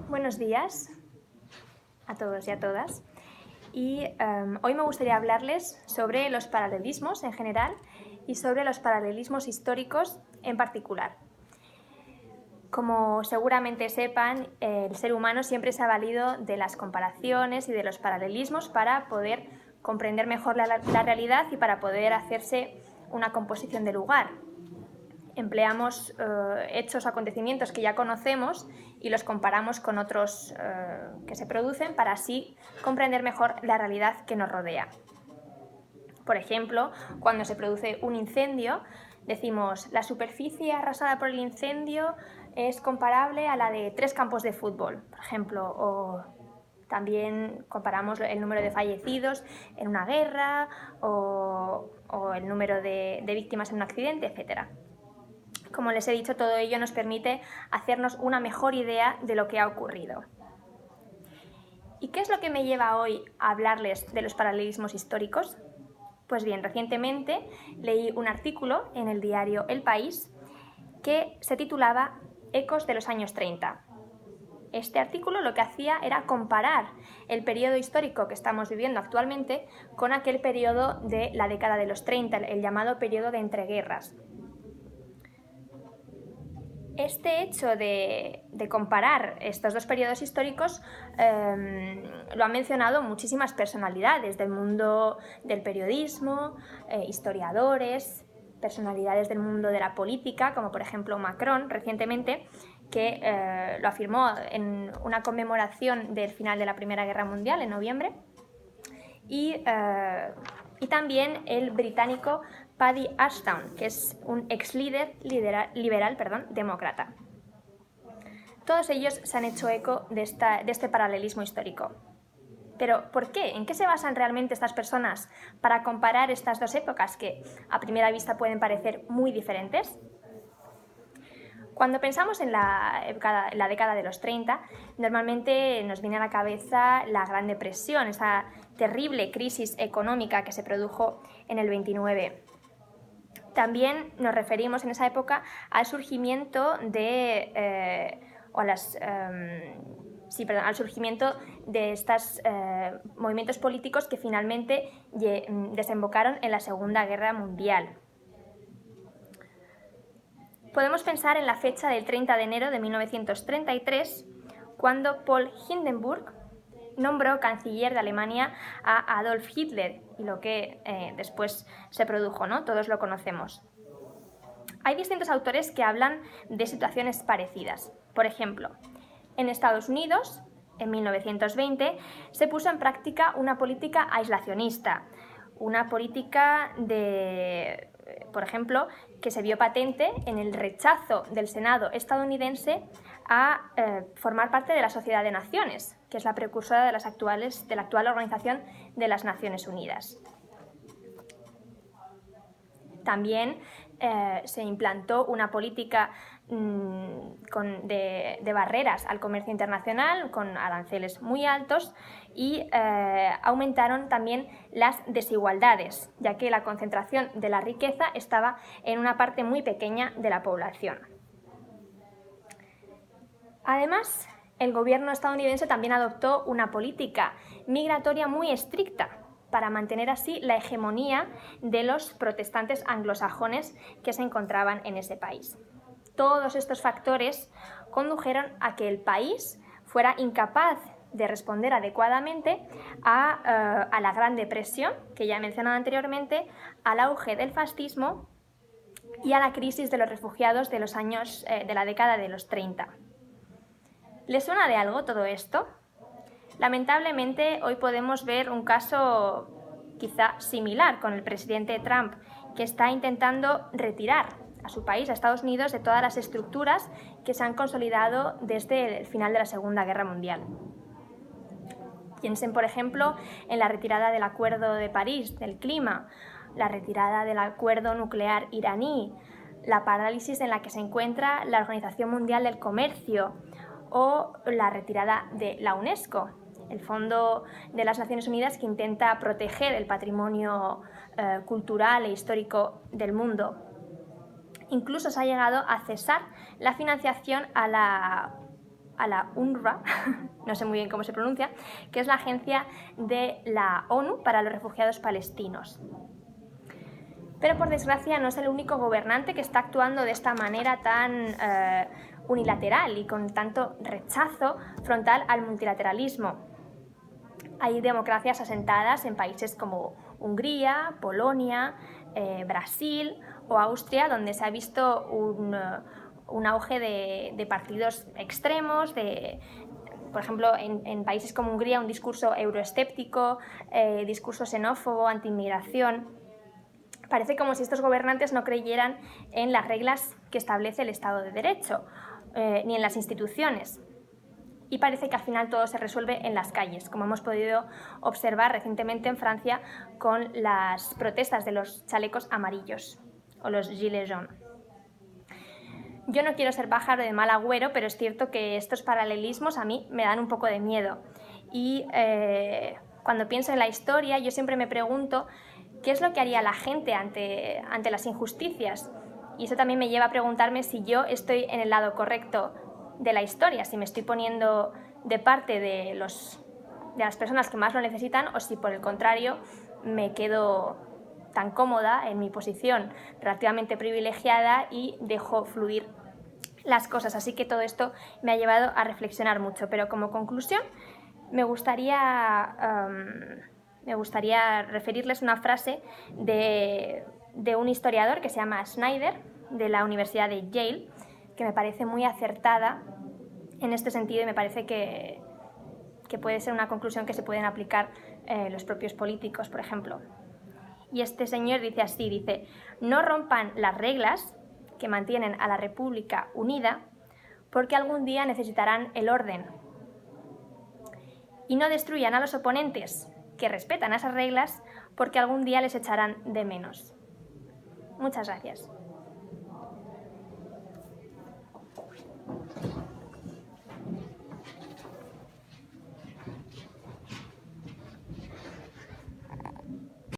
Buenos días a todos y a todas. Hoy me gustaría hablarles sobre los paralelismos en general y sobre los paralelismos históricos en particular. Como seguramente sepan, el ser humano siempre se ha valido de las comparaciones y de los paralelismos para poder comprender mejor la realidad y para poder hacerse una composición de lugar. Empleamos hechos o acontecimientos que ya conocemos y los comparamos con otros que se producen para así comprender mejor la realidad que nos rodea. Por ejemplo, cuando se produce un incendio, decimos la superficie arrasada por el incendio es comparable a la de 3 campos de fútbol, por ejemplo, o también comparamos el número de fallecidos en una guerra o el número de víctimas en un accidente, etc. Como les he dicho, todo ello nos permite hacernos una mejor idea de lo que ha ocurrido. ¿Y qué es lo que me lleva hoy a hablarles de los paralelismos históricos? Pues bien, recientemente leí un artículo en el diario El País que se titulaba Ecos de los años 30. Este artículo lo que hacía era comparar el periodo histórico que estamos viviendo actualmente con aquel periodo de la década de los 30, el llamado periodo de entreguerras. Este hecho de comparar estos dos periodos históricos lo han mencionado muchísimas personalidades del mundo del periodismo, historiadores, personalidades del mundo de la política, como por ejemplo Macron recientemente, que lo afirmó en una conmemoración del final de la Primera Guerra Mundial en noviembre, y también el británico Paddy Ashton, que es un ex líder liberal demócrata. Todos ellos se han hecho eco de este paralelismo histórico. Pero ¿por qué? ¿En qué se basan realmente estas personas para comparar estas dos épocas que a primera vista pueden parecer muy diferentes? Cuando pensamos en la década de los 30, normalmente nos viene a la cabeza la Gran Depresión, esa terrible crisis económica que se produjo en el 29. También nos referimos en esa época al surgimiento al surgimiento de estos movimientos políticos que finalmente desembocaron en la Segunda Guerra Mundial. Podemos pensar en la fecha del 30 de enero de 1933, cuando Paul Hindenburg nombró canciller de Alemania a Adolf Hitler, y lo que después se produjo, ¿no? Todos lo conocemos. Hay distintos autores que hablan de situaciones parecidas. Por ejemplo, en Estados Unidos, en 1920, se puso en práctica una política aislacionista, una política por ejemplo, que se vio patente en el rechazo del Senado estadounidense a formar parte de la Sociedad de Naciones, que es la precursora de la actual Organización de las Naciones Unidas. También se implantó una política de barreras al comercio internacional con aranceles muy altos y aumentaron también las desigualdades, ya que la concentración de la riqueza estaba en una parte muy pequeña de la población. Además, el gobierno estadounidense también adoptó una política migratoria muy estricta para mantener así la hegemonía de los protestantes anglosajones que se encontraban en ese país. Todos estos factores condujeron a que el país fuera incapaz de responder adecuadamente a la Gran Depresión, que ya he mencionado anteriormente, al auge del fascismo y a la crisis de los refugiados de la década de los 30. ¿Les suena de algo todo esto? Lamentablemente, hoy podemos ver un caso quizá similar con el presidente Trump, que está intentando retirar a su país, a Estados Unidos, de todas las estructuras que se han consolidado desde el final de la Segunda Guerra Mundial. Piensen, por ejemplo, en la retirada del Acuerdo de París del clima, la retirada del acuerdo nuclear iraní, la parálisis en la que se encuentra la Organización Mundial del Comercio o la retirada de la UNESCO, el Fondo de las Naciones Unidas que intenta proteger el patrimonio cultural e histórico del mundo. Incluso se ha llegado a cesar la financiación a a la UNRWA, no sé muy bien cómo se pronuncia, que es la agencia de la ONU para los refugiados palestinos. Pero por desgracia no es el único gobernante que está actuando de esta manera tan unilateral y con tanto rechazo frontal al multilateralismo. Hay democracias asentadas en países como Hungría, Polonia, Brasil o Austria, donde se ha visto un auge de partidos extremos, por ejemplo, en países como Hungría, un discurso euroescéptico, discurso xenófobo, anti-inmigración. Parece como si estos gobernantes no creyeran en las reglas que establece el Estado de Derecho, ni en las instituciones. Y parece que al final todo se resuelve en las calles, como hemos podido observar recientemente en Francia con las protestas de los chalecos amarillos o los gilets jaunes. Yo no quiero ser pájaro de mal agüero, pero es cierto que estos paralelismos a mí me dan un poco de miedo. Y cuando pienso en la historia, yo siempre me pregunto ¿qué es lo que haría la gente ante las injusticias? Y eso también me lleva a preguntarme si yo estoy en el lado correcto de la historia, si me estoy poniendo de parte de las personas que más lo necesitan o si por el contrario me quedo tan cómoda en mi posición relativamente privilegiada y dejo fluir las cosas. Así que todo esto me ha llevado a reflexionar mucho, pero como conclusión me gustaría referirles una frase de un historiador que se llama Snyder, de la Universidad de Yale, que me parece muy acertada en este sentido y me parece que puede ser una conclusión que se pueden aplicar los propios políticos, por ejemplo. Y este señor dice así, dice, no rompan las reglas que mantienen a la República unida porque algún día necesitarán el orden. Y no destruyan a los oponentes que respetan esas reglas porque algún día les echarán de menos. Muchas gracias.